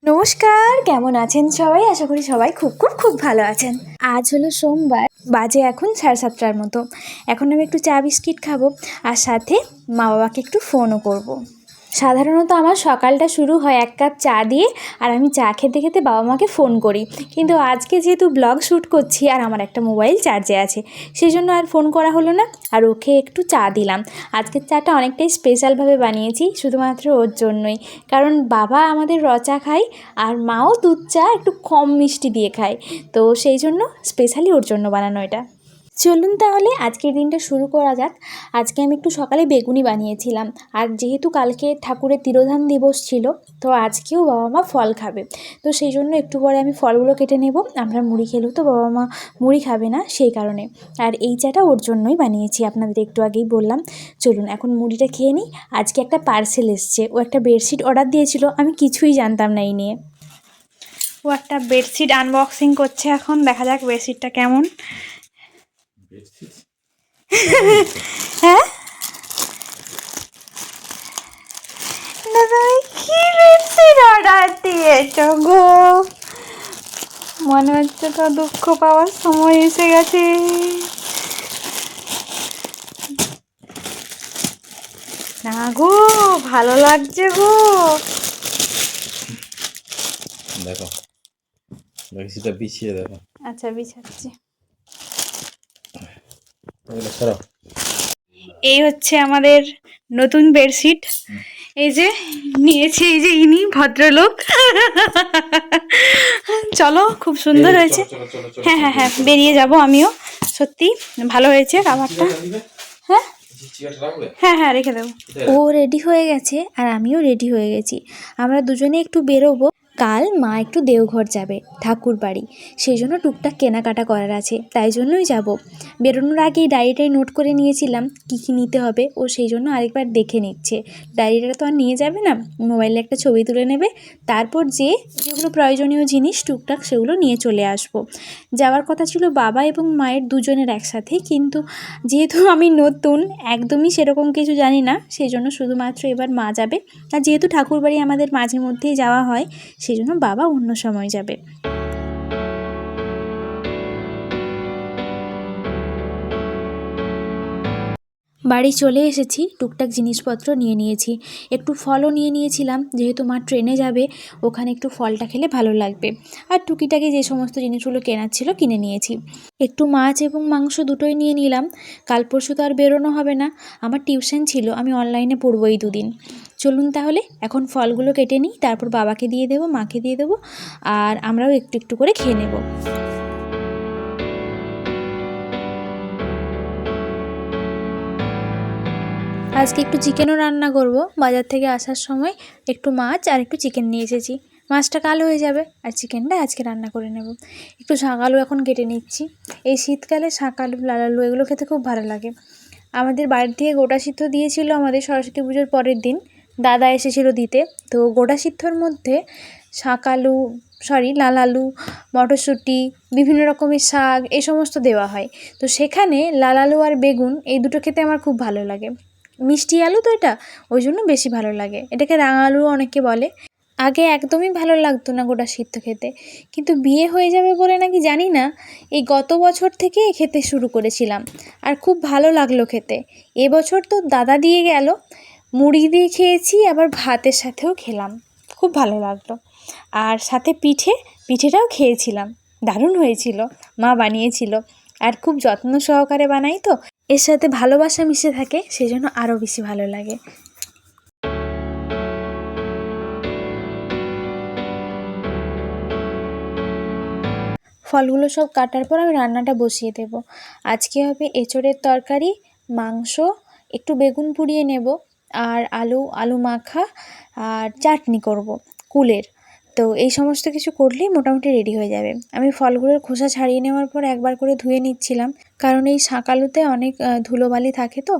নমস্কার, কেমন আছেন সবাই? আশা করি সবাই খুব খুব খুব ভালো আছেন। আজ হলো সোমবার, বাজে এখন 7:30টার মতো। এখন আমি একটু চা বিস্কিট খাবো আর সাথে মা বাবাকে একটু ফোনও করব। সাধারণত আমার সকালটা শুরু হয় 1 কাপ চা দিয়ে, আর আমি চা খেতে খেতে বাবা মাকে ফোন করি। কিন্তু আজকে যেহেতু ব্লগ শ্যুট করছি আর আমার একটা মোবাইল চার্জে আছে, সেই জন্য আর ফোন করা হলো না, আর ওকে একটু চা দিলাম। আজকের চাটা অনেকটাই স্পেশালভাবে বানিয়েছি, শুধুমাত্র ওর জন্যই। কারণ বাবা আমাদের র চা খায় আর মাও দুধ চা একটু কম মিষ্টি দিয়ে খায়, তো সেই জন্য স্পেশালি ওর জন্য বানানো এটা। চলুন তাহলে আজকের দিনটা শুরু করা যাক। আজকে আমি একটু সকালে বেগুনি বানিয়েছিলাম, আর যেহেতু কালকে ঠাকুরের তিরোধান দিবস ছিল, তো আজকেও বাবা মা ফল খাবে, তো সেই জন্য একটু পরে আমি ফলগুলো কেটে নেব। আমরা মুড়ি খেলেও তো বাবা মা মুড়ি খাবে না, সেই কারণে। আর এই চাটা ওর জন্যই বানিয়েছি, আপনাদের একটু আগেই বললাম। চলুন এখন মুড়িটা খেয়ে নিই। আজকে একটা পার্সেল এসছে, ও একটা বেডশিট অর্ডার দিয়েছিল, আমি কিছুই জানতাম না এই নিয়ে। ও একটা বেডশিট আনবক্সিং করছে, এখন দেখা যাক বেডশিটটা কেমন। হ্যাঁ, কি বেডশিট অর্ডার দিয়েছ গো? মনে হচ্ছে তো দুঃখ পাওয়ার সময় এসে গেছে। না গো, ভালো লাগছে গো। দেখো বেডশিটটা বিছিয়ে দেখো। আচ্ছা, বিছাচ্ছি। এই হচ্ছে আমাদের নতুন বেডশিট। এই যে নিয়েছি, এই যে ইনি ভদ্রলোক। চলো, খুব সুন্দর হয়েছে। হ্যাঁ হ্যাঁ হ্যাঁ, বেরিয়ে যাব আমিও। সত্যি ভালো হয়েছে কাভারটা। হ্যাঁ হ্যাঁ হ্যাঁ, রেখে দেবো। ও রেডি হয়ে গেছে আর আমিও রেডি হয়ে গেছি। আমরা দুজনে একটু বেরোবো। কাল মা একটু দেওঘর যাবে, ঠাকুর বাড়ি, সেই জন্য টুকটাক কেনাকাটা করার আছে, তাই জন্যই যাব। বেরোনোর আগেই ডায়েরিটায় নোট করে নিয়েছিলাম কী কী নিতে হবে, ও সেই জন্য আরেকবার দেখে নিচ্ছে। ডায়েরিটা তো আর নিয়ে যাবে না, মোবাইলে একটা ছবি তুলে নেবে, তারপর যেগুলো প্রয়োজনীয় জিনিস টুকটাক সেগুলো নিয়ে চলে আসবো। যাওয়ার কথা ছিল বাবা এবং মায়ের দুজনের একসাথে, কিন্তু যেহেতু আমি নতুন, একদমই সেরকম কিছু জানি না, সেই জন্য শুধুমাত্র এবার মা যাবে। আর যেহেতু ঠাকুরবাড়ি আমাদের মাঝে মধ্যেই যাওয়া হয়, সেই জন্য বাবা অন্য সময় যাবে। বাড়ি চলে এসেছি, টুকটাক জিনিসপত্র নিয়ে নিয়েছি, একটু ফলও নিয়ে নিয়েছিলাম, যেহেতু মা ট্রেনে যাবে, ওখানে একটু ফলটা খেলে ভালো লাগবে। আর টুকিটাকি যে সমস্ত জিনিসগুলো কেনার ছিল কিনে নিয়েছি। একটু মাছ এবং মাংস দুটোই নিয়ে নিলাম, কাল পরশু তো আর বেরোনো হবে না, আমার টিউশন ছিল, আমি অনলাইনে পড়বো এই 2 দিন। চলুন তাহলে এখন ফলগুলো কেটে নিই, তারপর বাবাকে দিয়ে দেবো, মাকে দিয়ে দেবো, আর আমরাও একটু একটু করে খেয়ে নেব। আজকে একটু চিকেনও রান্না করব। বাজার থেকে আসার সময় একটু মাছ আর একটু চিকেন নিয়ে এসেছি। মাছটা কাল হয়ে যাবে আর চিকেনটা আজকে রান্না করে নেব। একটু শাক আলু এখন কেটে নিচ্ছি। এই শীতকালে শাক আলু, লাল আলু এগুলো খেতে খুব ভালো লাগে। আমাদের বাড়ির থেকে গোটা সিদ্ধ দিয়েছিল আমাদের সরস্বতী পুজোর পরের দিন, দাদা এসেছিল দিতে। তো গোটা সিদ্ধর মধ্যে শাক আলু, লাল আলু, মটরশুঁটি, বিভিন্ন রকমের শাক এই সমস্ত দেওয়া হয়। তো সেখানে লাল আলু আর বেগুন এই দুটো খেতে আমার খুব ভালো লাগে। মিষ্টি আলু তো এটা, ওই জন্য বেশি ভালো লাগে। এটাকে রাঙা আলুও অনেকে বলে। আগে একদমই ভালো লাগতো না গোটা সিদ্ধ খেতে, কিন্তু বিয়ে হয়ে যাবে বলে নাকি জানি না, এই গত বছর থেকে খেতে শুরু করেছিলাম, আর খুব ভালো লাগলো খেতে। এবছর তো দাদা দিয়ে গেল, মুড়ি দিয়ে খেয়েছি, আবার ভাতের সাথেও খেলাম, খুব ভালো লাগলো। আর সাথে পিঠেটাও খেয়েছিলাম, দারুণ হয়েছিল, মা বানিয়েছিল, আর খুব যত্ন সহকারে বানাই তো, এর সাথে ভালোবাসা মিশে থাকে, সেই জন্য আরও বেশি ভালো লাগে। ফলগুলো সব কাটার পর আমি রান্নাটা বসিয়ে দেব। আজকে হবে এঁচোড়ের তরকারি, মাংস, একটু বেগুন পুড়িয়ে নেব, আর আলু মাখা, আর চাটনি করব কুলের। তো এই সমস্ত কিছু করলেই মোটামুটি রেডি হয়ে যাবে। আমি ফলগুলোর খোসা ছাড়িয়ে নেওয়ার পর একবার করে ধুয়ে নিচ্ছিলাম, কারণ এই শাক আলুতে অনেক ধুলোবালি থাকে, তো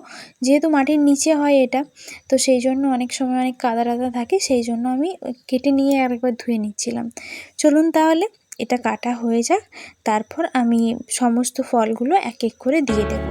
যেহেতু মাটির নিচে হয় এটা, তো সেই জন্য অনেক সময় অনেক কাদা টাদা থাকে, সেই জন্য আমি কেটে নিয়ে আরেকবার ধুয়ে নিচ্ছিলাম। চলুন তাহলে এটা কাটা হয়ে যাক, তারপর আমি সমস্ত ফলগুলো এক এক করে দিয়ে দেব।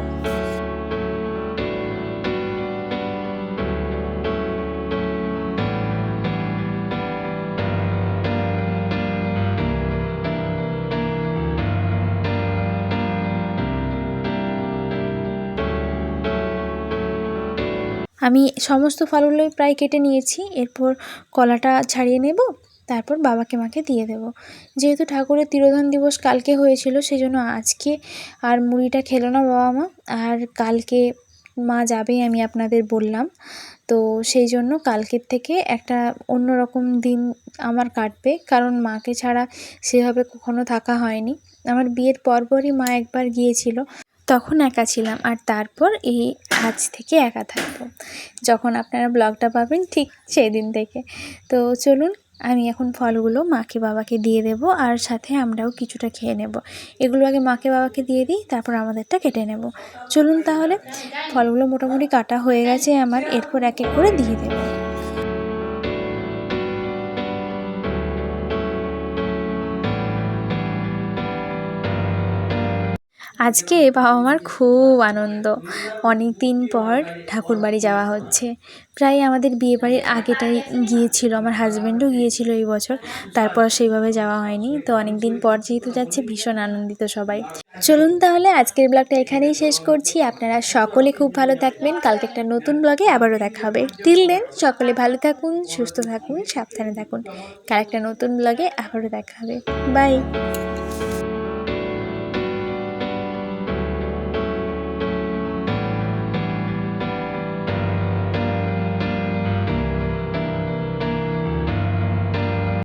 আমি সমস্ত ফলগুলোই প্রায় কেটে নিয়েছি, এরপর কলাটা ছাড়িয়ে নেব, তারপর বাবাকে মাকে দিয়ে দেব। যেহেতু ঠাকুরের তিরোধান দিবস কালকে হয়েছিল, সেই জন্য আজকে আর মুড়িটা খেলো না বাবা মা, আর কালকে মা যাবে আমি আপনাদের বললাম, তো সেই জন্য কালকের থেকে একটা অন্যরকম দিন আমার কাটবে, কারণ মাকে ছাড়া সেভাবে কখনো থাকা হয়নি। আমার বিয়ের পরপরই মা একবার গিয়েছিল, তখন একা ছিলাম, আর তারপর এই আজ থেকে একা থাকবো। যখন আপনারা ব্লগটা পাবেন ঠিক সেই দিন থেকে। তো চলুন, আমি এখন ফলগুলো মাকে বাবাকে দিয়ে দেব, আর সাথে আমরাও কিছুটা খেয়ে নেব। এগুলো আগে মাকে বাবাকে দিয়ে দিই, তারপর আমাদেরটা কেটে নেব। চলুন তাহলে, ফলগুলো মোটামুটি কাটা হয়ে গেছে আমার, এরপর এক এক করে দিয়ে দেব। আজকে বাবা মার খুব আনন্দ, অনেক দিন পর ঠাকুরবাড়ি যাওয়া হচ্ছে। প্রায় আমাদের বিয়েবাড়ির আগেটাই গিয়েছিল, আমার হাজব্যান্ডও গিয়েছিল এই বছর, তারপর সেইভাবে যাওয়া হয়নি। তো অনেক দিন পর যেহেতু যাচ্ছে, ভীষণ আনন্দিত সবাই। চলুন তাহলে আজকের ব্লগটা এখানেই শেষ করছি। আপনারা সকলে খুব ভালো থাকবেন, কালকে একটা নতুন ব্লগে আবারও দেখা হবে। টিল দেন সকলে ভালো থাকুন, সুস্থ থাকুন, সাবধানে থাকুন। কাল একটা নতুন ব্লগে আবারও দেখা হবে। বাই।